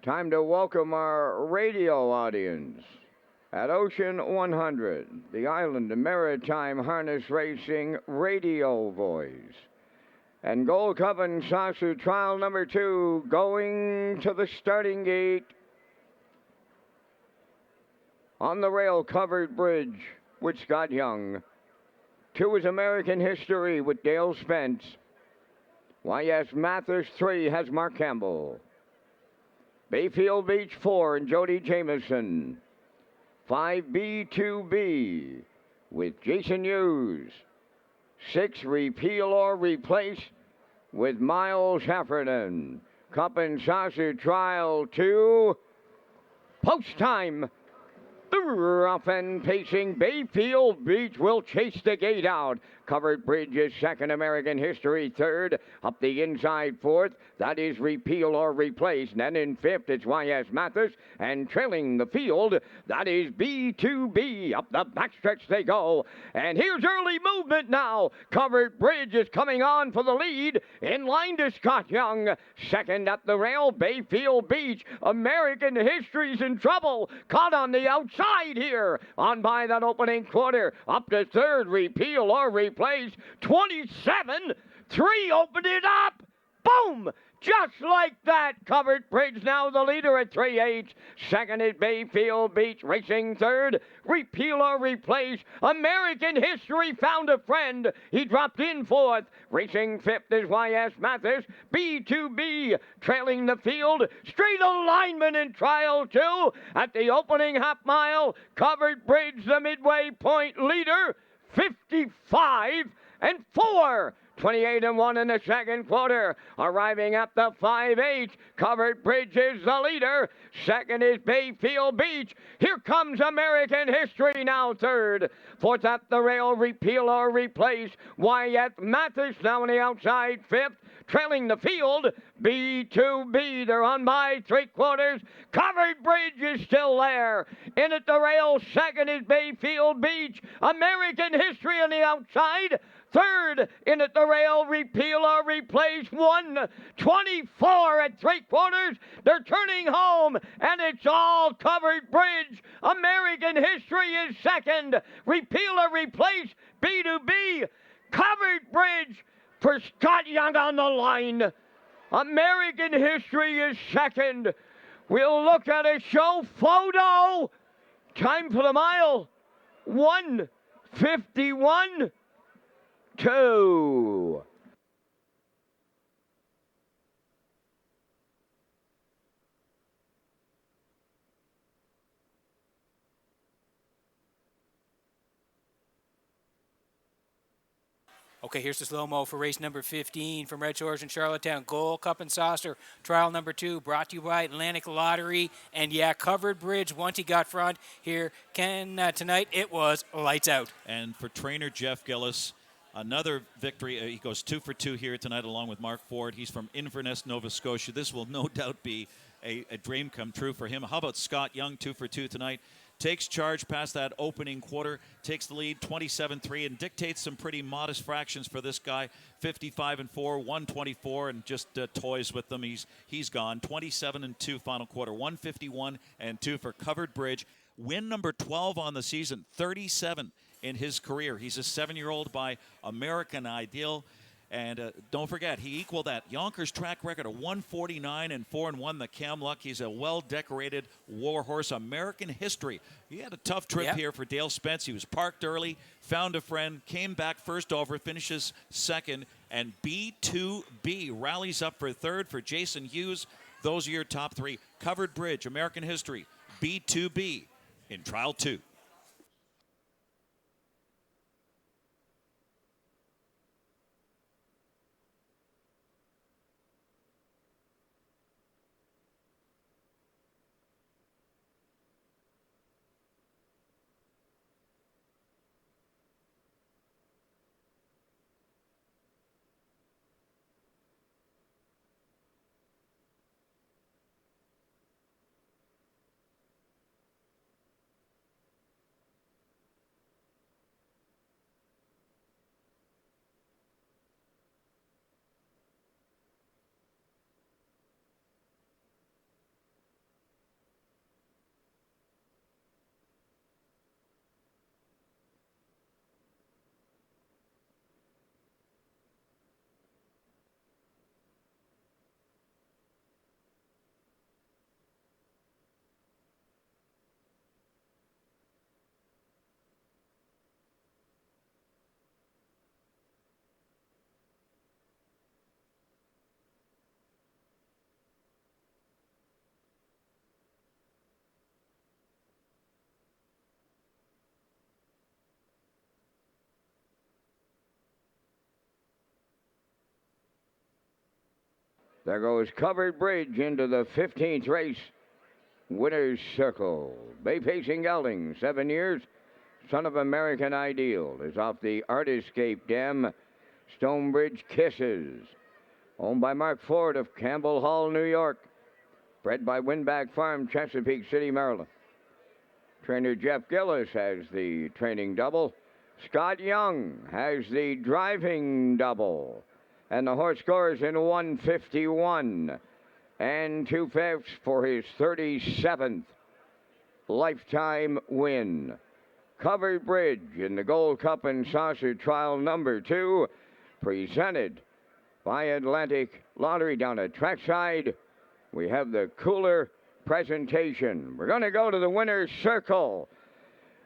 Time to welcome our radio audience at Ocean 100, the Island and Maritime Harness Racing radio voice. And Gold Cup and Sasu trial number 2 going to the starting gate on the rail-covered bridge with Scott Young. 2 is American History with Dale Spence. YS Mathers 3 has Mark Campbell. Bayfield Beach 4 and Jody Jameson. 5B2B with Jason Hughes. 6 Repeal or Replace with Miles Heffernan. Cup and Saucer Trial 2. Post time. The rough and pacing Bayfield Beach will chase the gate out. Covered Bridge is second, American History third. Up the inside fourth, that is Repeal or Replace. And then in fifth, it's YS Mathers. And trailing the field, that is B2B. Up the backstretch they go. And here's early movement now. Covered Bridge is coming on for the lead. In line to Scott Young. Second at the rail, Bayfield Beach. American History's in trouble. Caught on the outside here. On by that opening quarter. Up to third, Repeal or Replace. 27. 3 opened it up. Boom! Just like that, Covered Bridge now the leader at 3/8. Second is Bayfield Beach racing third. Repeal or Replace. American History found a friend. He dropped in fourth. Racing fifth is YS Mathers. B2B trailing the field. Straight alignment in trial 2 at the opening half mile. Covered Bridge the midway point leader. 55-4. 28-1 in the second quarter. Arriving at the 5/8. Covered Bridge is the leader. Second is Bayfield Beach. Here comes American History now third. Fourth at the rail, Repeal or Replace. YS Mathers now on the outside fifth. Trailing the field, B2B. They're on by 3/4. Covered Bridge is still there. In at the rail, second is Bayfield Beach. American History on the outside. Third in at the rail, Repeal or Replace. 1:24 at 3/4. They're turning home, and it's all Covered Bridge. American History is second. Repeal or Replace, B2B. Covered Bridge for Scott Young on the line. American History is second. We'll look at a show photo. Time for the mile. 1:51.2. Okay, here's the slow-mo for race number 15 from Red Shores in Charlottetown. Gold Cup and Saucer, trial number 2, brought to you by Atlantic Lottery. And yeah, Covered Bridge, once he got front here, tonight it was lights out. And for trainer Jeff Gillis, another victory. He goes 2 for 2 here tonight along with Mark Ford. He's from Inverness, Nova Scotia. This will no doubt be a dream come true for him. How about Scott Young, 2 for 2 tonight? Takes charge past that opening quarter, takes the lead 27-3 and dictates some pretty modest fractions for this guy. 55-4, 124, and just toys with them. He's gone. 27-2 final quarter, 151-2 for Covered Bridge. Win number 12 on the season, 37 in his career. He's a 7-year-old by American Ideal. And don't forget, he equaled that Yonkers track record of 149-4-1. The Cam Luck. He's a well-decorated war horse. American History. He had a tough trip here for Dale Spence. He was parked early, found a friend, came back first over, finishes second. And B2B rallies up for third for Jason Hughes. Those are your top 3. Covered Bridge, American History, B2B in Trial 2. There goes Covered Bridge into the 15th race. Winner's Circle. Bay Facing Gelding, 7 years. Son of American Ideal is off the Artiscape Dam. Stonebridge Kisses. Owned by Mark Ford of Campbell Hall, New York. Bred by Winback Farm, Chesapeake City, Maryland. Trainer Jeff Gillis has the training double. Scott Young has the driving double. And the horse scores in 151 and 2/5 for his 37th lifetime win. Covered Bridge in the Gold Cup and Saucer Trial number 2, presented by Atlantic Lottery down at trackside. We have the cooler presentation. We're going to go to the winner's circle.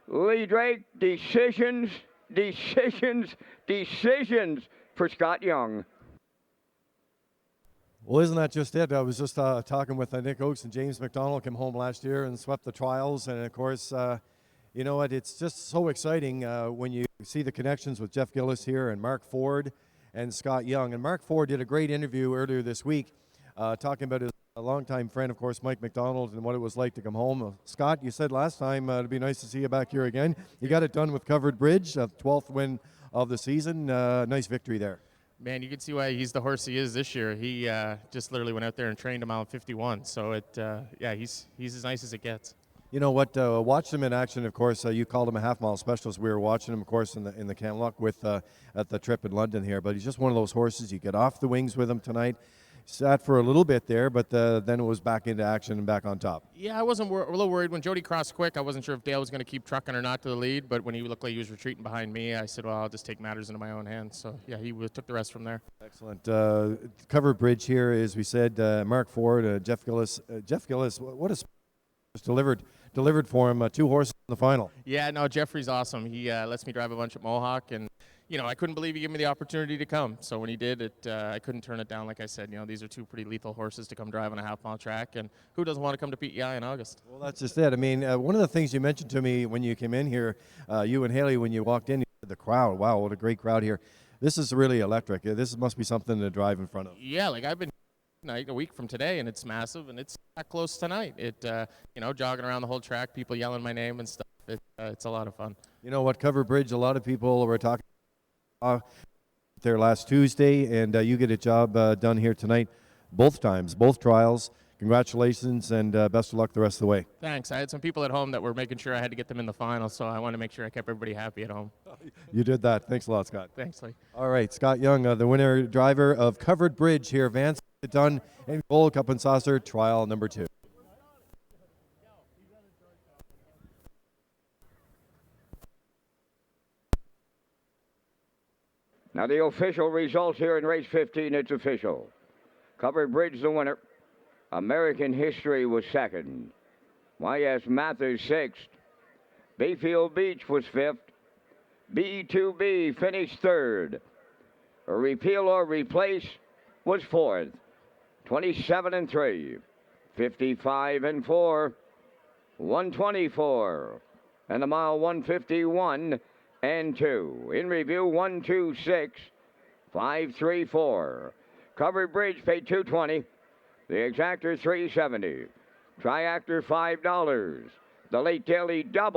Lee Drake, decisions for Scott Young. Well, isn't that just it? I was just talking with Nick Oakes and James McDonald. Came home last year and swept the trials. And, of course, you know what? It's just so exciting when you see the connections with Jeff Gillis here and Mark Ford and Scott Young. And Mark Ford did a great interview earlier this week talking about his longtime friend, of course, Mike McDonald, and what it was like to come home. Scott, you said last time it'd be nice to see you back here again. You got it done with Covered Bridge, 12th win of the season. Nice victory there. Man, you can see why he's the horse he is this year. He just literally went out there and trained him on 51. So he's as nice as it gets. You know what? Watched him in action. Of course, you called him a half-mile specialist. We were watching him, of course, in the Canlock with at the trip in London here. But he's just one of those horses. You get off the wings with him tonight. Sat for a little bit there, but then it was back into action and back on top. Yeah, I wasn't a little worried when Jody crossed quick. I wasn't sure if Dale was going to keep trucking or not to the lead, but when he looked like he was retreating behind me, I said, well, I'll just take matters into my own hands. So, yeah, he took the rest from there. Excellent. Covered Bridge here, as we said, Mark Ford, Jeff Gillis. Jeff Gillis, what a delivered for him, 2 horses in the final. Yeah, no, Jeffrey's awesome. He lets me drive a bunch at Mohawk, and I couldn't believe he gave me the opportunity to come. So when he did, I couldn't turn it down. Like I said, these are 2 pretty lethal horses to come drive on a half-mile track, and who doesn't want to come to PEI in August? Well, that's just it. I mean, one of the things you mentioned to me when you came in here, you and Haley, when you walked in, the crowd. Wow, what a great crowd here. This is really electric. This must be something to drive in front of. Yeah, like I've been a week from today, and it's massive, and it's that close tonight. Jogging around the whole track, people yelling my name and stuff. It's a lot of fun. You know what, Covered Bridge, a lot of people were talking there last Tuesday, and you get a job done here tonight, both times, both trials. Congratulations, and best of luck the rest of the way. Thanks. I had some people at home that were making sure I had to get them in the final, so I wanted to make sure I kept everybody happy at home. You did that. Thanks a lot, Scott. Thanks, Lee. All right, Scott Young, the winner driver of Covered Bridge here, Vance, done in Gold Cup and Saucer trial number 2. Now the official results here in race 15, it's official. Covered Bridge the winner. American History was second. Y.S. Mathers sixth. Bayfield Beach was fifth. B2B finished third. A Repeal or Replace was fourth. 27-3. 55-4. 124. And the mile 151 and 2. In review, 126, 534. Covered Bridge paid $220. The Exactor $370. Triactor $5. The Late Daily Double